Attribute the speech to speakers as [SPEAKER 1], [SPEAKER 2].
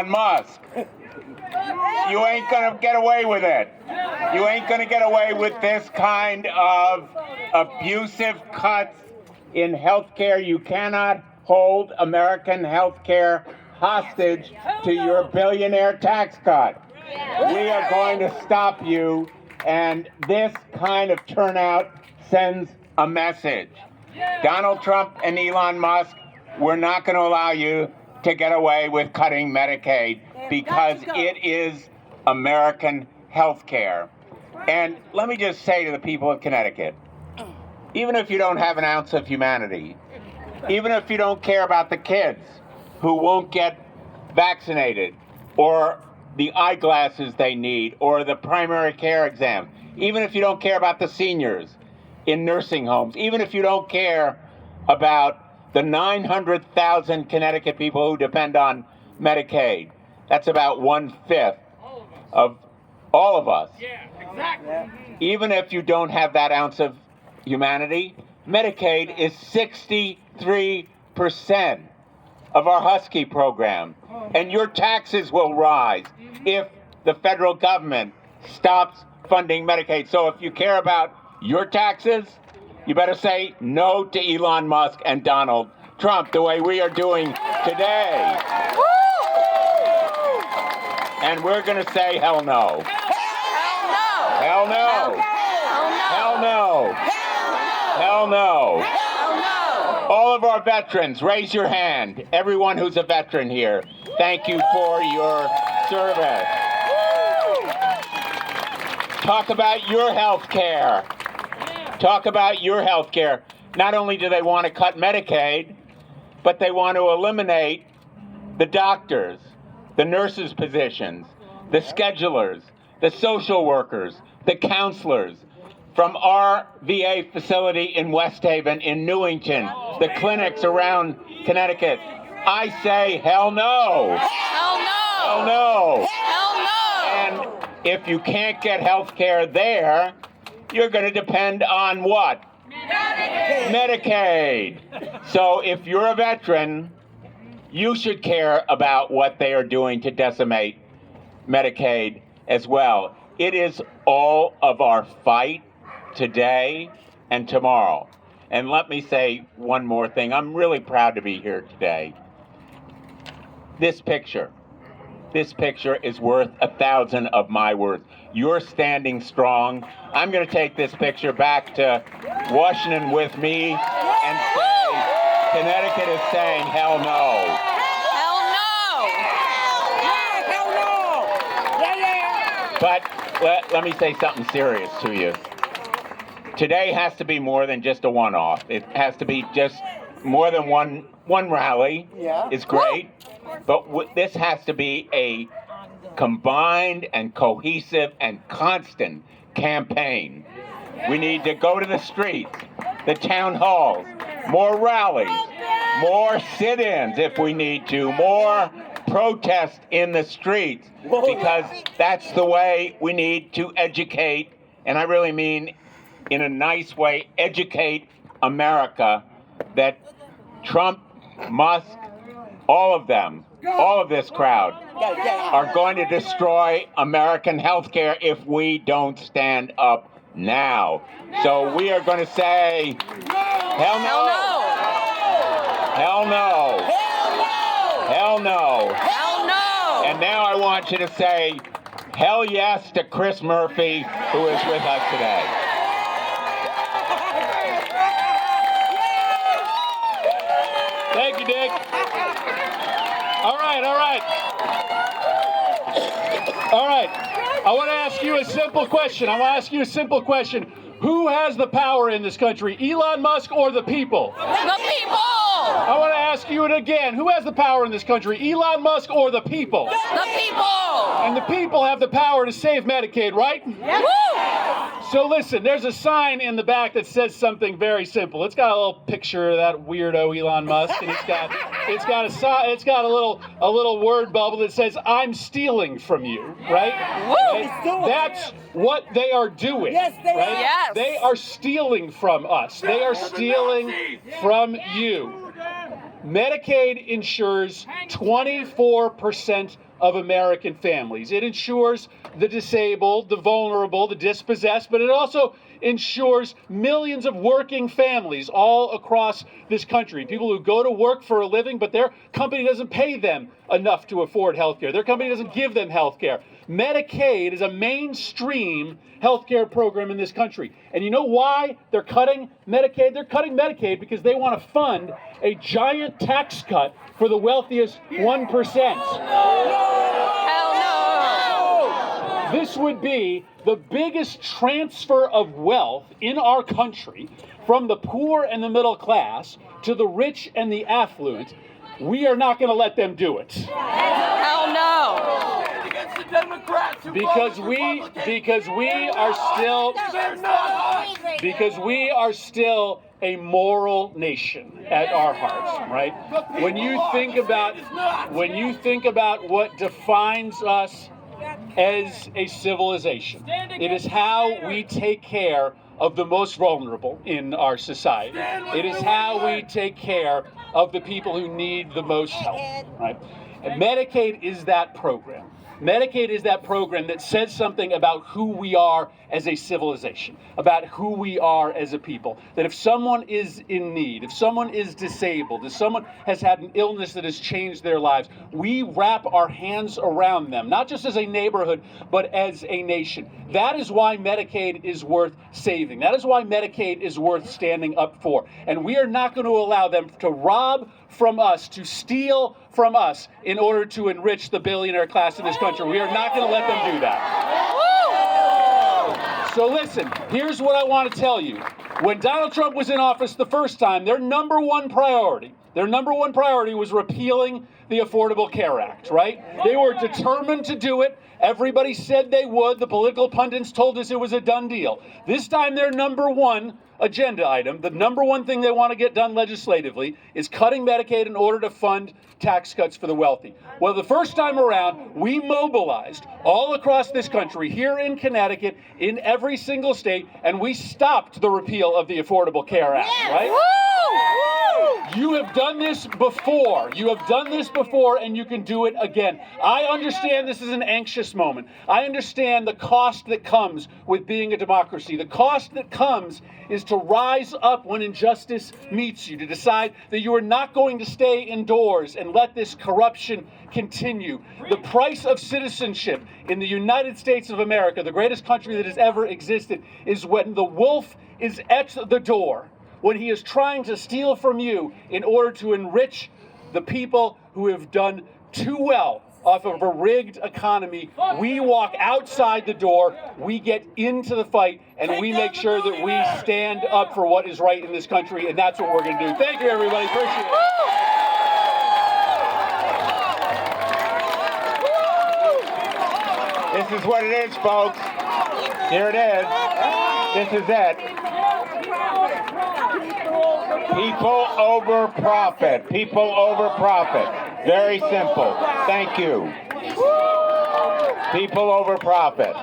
[SPEAKER 1] Musk. You ain't gonna get away with it. You ain't gonna get away with this kind of abusive cuts in healthcare. You cannot hold American healthcare hostage to your billionaire tax cut. We are going to stop you, and this kind of turnout sends a message. Donald Trump and Elon Musk, we're not going to allow you to get away with cutting Medicaid because it is American health care. And let me just say to the people of Connecticut, even if you don't have an ounce of humanity, even if you don't care about the kids who won't get vaccinated or the eyeglasses they need or the primary care exam, even if you don't care about the seniors in nursing homes, even if you don't care about the 900,000 Connecticut people who depend on Medicaid, that's about 1/5 of all of us.
[SPEAKER 2] Yeah, exactly.
[SPEAKER 1] Even if you don't have that ounce of humanity, Medicaid is 63% of our Husky program. And your taxes will rise if the federal government stops funding Medicaid. So if you care about your taxes, you better say no to Elon Musk and Donald Trump the way we are doing today. And we're going to say hell no. Hell no. Hell no. Hell no. All of our veterans, raise your hand. Everyone who's a veteran here, thank you for your service. Talk about your health care. Talk about your health care. Not only do they want to cut Medicaid, but they want to eliminate the doctors, the nurses' positions, the schedulers, the social workers, the counselors from our VA facility in West Haven, in Newington, the clinics around Connecticut. I say hell no.
[SPEAKER 3] Hell no.
[SPEAKER 1] Hell no.
[SPEAKER 3] Hell no.
[SPEAKER 1] And if you can't get health care there, you're going to depend on what? Medicaid. So if you're a veteran, you should care about what they are doing to decimate Medicaid as well. It is all of our fight today and tomorrow. And let me say one more thing. I'm really proud to be here today. This picture is worth 1,000 of my words. You're standing strong. I'm going to take this picture back to Washington with me and say, Connecticut is saying hell no.
[SPEAKER 3] Hell no.
[SPEAKER 2] Hell no. Yeah.
[SPEAKER 1] But let me say something serious to you. Today has to be more than just a one-off. It has to be just more than one rally.
[SPEAKER 2] Yeah.
[SPEAKER 1] Is great. But this has to be a combined and cohesive and constant campaign. We need to go to the streets, the town halls, more rallies, more sit-ins if we need to, more protest in the streets, because that's the way we need to educate, and I really mean in a nice way, educate America that Trump, Musk, all of them, all of this crowd are going to destroy American healthcare if we don't stand up now. So we are going to say, hell no. Hell no. Hell no.
[SPEAKER 3] Hell no.
[SPEAKER 1] And now I want you to say, hell yes to Chris Murphy, who is with us today.
[SPEAKER 4] Thank you, Dick. All right. I want to ask you a simple question. Who has the power in this country, Elon Musk or the people?
[SPEAKER 3] The people.
[SPEAKER 4] I want to ask you it again. Who has the power in this country, Elon Musk or the people?
[SPEAKER 3] The people.
[SPEAKER 4] And the people have the power to save Medicaid, right?
[SPEAKER 3] Woo.
[SPEAKER 4] So listen, there's a sign in the back that says something very simple. It's got a little picture of that weirdo Elon Musk, and it's got a little word bubble that says "I'm stealing from you," right?
[SPEAKER 3] Woo.
[SPEAKER 4] That's what they are doing.
[SPEAKER 2] Yes, they
[SPEAKER 4] right?
[SPEAKER 2] are.
[SPEAKER 3] Yes.
[SPEAKER 4] They are stealing from us. They are stealing from you. Medicaid insures 24% of American families. It insures the disabled, the vulnerable, the dispossessed, but it also insures millions of working families all across this country. People who go to work for a living, but their company doesn't pay them enough to afford health care. Their company doesn't give them health care. Medicaid is a mainstream health care program in this country. And you know why they're cutting Medicaid? They're cutting Medicaid because they want to fund a giant tax cut for the wealthiest 1%.
[SPEAKER 3] Hell no!
[SPEAKER 4] This would be the biggest transfer of wealth in our country from the poor and the middle class to the rich and the affluent. We are not going to let them do it.
[SPEAKER 3] Hell no!
[SPEAKER 2] Against the Democrats who
[SPEAKER 4] Because we are still a moral nation at our hearts, right? When you think about what defines us as a civilization, it is how we take care of the most vulnerable in our society. It is how we take care of the people who need the most help, right? And Medicaid is that program. Medicaid is that program that says something about who we are as a civilization, about who we are as a people. That if someone is in need, if someone is disabled, if someone has had an illness that has changed their lives, we wrap our hands around them, not just as a neighborhood, but as a nation. That is why Medicaid is worth saving. That is why Medicaid is worth standing up for. And we are not going to allow them to rob from us, to steal from us in order to enrich the billionaire class in this country. We are not going to let them do that. So listen, here's what I want to tell you. When Donald Trump was in office the first time, their number one priority was repealing the Affordable Care Act, right? They were determined to do it. Everybody said they would. The political pundits told us it was a done deal. This time their number one agenda item, the number one thing they want to get done legislatively, is cutting Medicaid in order to fund tax cuts for the wealthy. Well, the first time around, we mobilized all across this country, here in Connecticut, in every single state, and we stopped the repeal of the Affordable Care Act, right? You have done this before. You have done this before, and you can do it again. I understand this is an anxious moment. I understand the cost that comes with being a democracy. The cost that comes is to rise up when injustice meets you, to decide that you are not going to stay indoors and let this corruption continue. The price of citizenship in the United States of America, the greatest country that has ever existed, is when the wolf is at the door, when he is trying to steal from you in order to enrich the people who have done too well off of a rigged economy. We walk outside the door, we get into the fight, and we make sure that we stand up for what is right in this country, and that's what we're going to do. Thank you, everybody. Appreciate it.
[SPEAKER 1] This is what it is, folks. Here it is. This is it. People over profit. People over profit. Very simple. Thank you. People over profit.